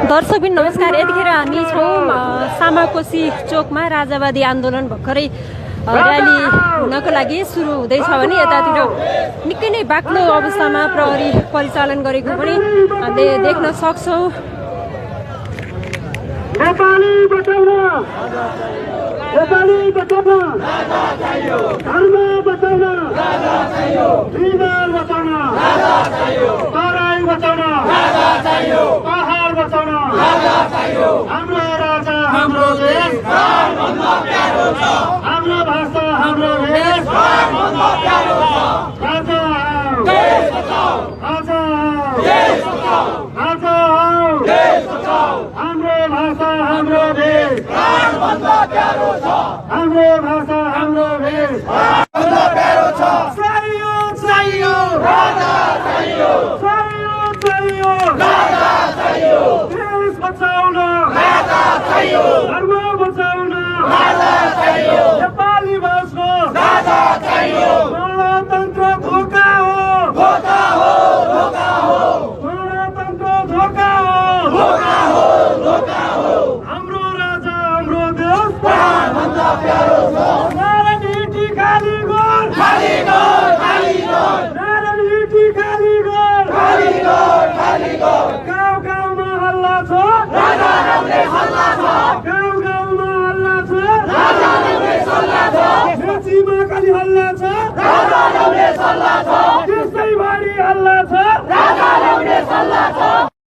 दर्शकबिन नमस्कार। यतिखेर हामी छौँ सामाकोशी चोकमा। राजावादी आन्दोलन भर्खरै र्याली हुनको लागि सुरु हुँदैछ भने यतातिर निकै नै बाक्लो अवस्थामा प्रहरी परिचालन गरेको पनि हामीले देख्न सक्छौँ। नेपाली बचाउन, नेपाली बचाउन, धर्म बचाउन, विमान बचाउन, तराई बचाउन, पहाड बचाउन, हाम्रो राजा हाम्रो देश, हाम्रो भाषा हाम्रो देश, राजा राजा राजा हाम्रो भाषा हाम्रो देश, हाम्रो भाषा हाम्रो देश, चाहियो चाहियो राजा चाहियो, चाहियो चाहियो राजा चाहियो, देश बचाउन राजा चाहियो, धर्म बचाउन राजा चाहियो, नेपाली भाषा राजा चाहियो, गणतन्त्र धोका हो, धोका हो, धोका हो, गणतन्त्र धोका हो, धोका हो, धोका हो, हाम्रो राजा हाम्रो देश प्राणभन्दा प्यारो छ, नारायणी खाली गोर, खाली गोर, खाली गोर, नारायणी खाली गोर, खाली गोर, खाली गोर, गाउँ गाउँमा हल्ला छ, राजा रामले हल्ला छ, गाउँ गाउँमा हल्ला छ, राजा रामले सल्लाह छ, मेचीमा खाली हल्ला छ, राजा रामले सल्लाह छ, त्यसैभरि हल्ला छ, राजा रामले सल्लाह छ,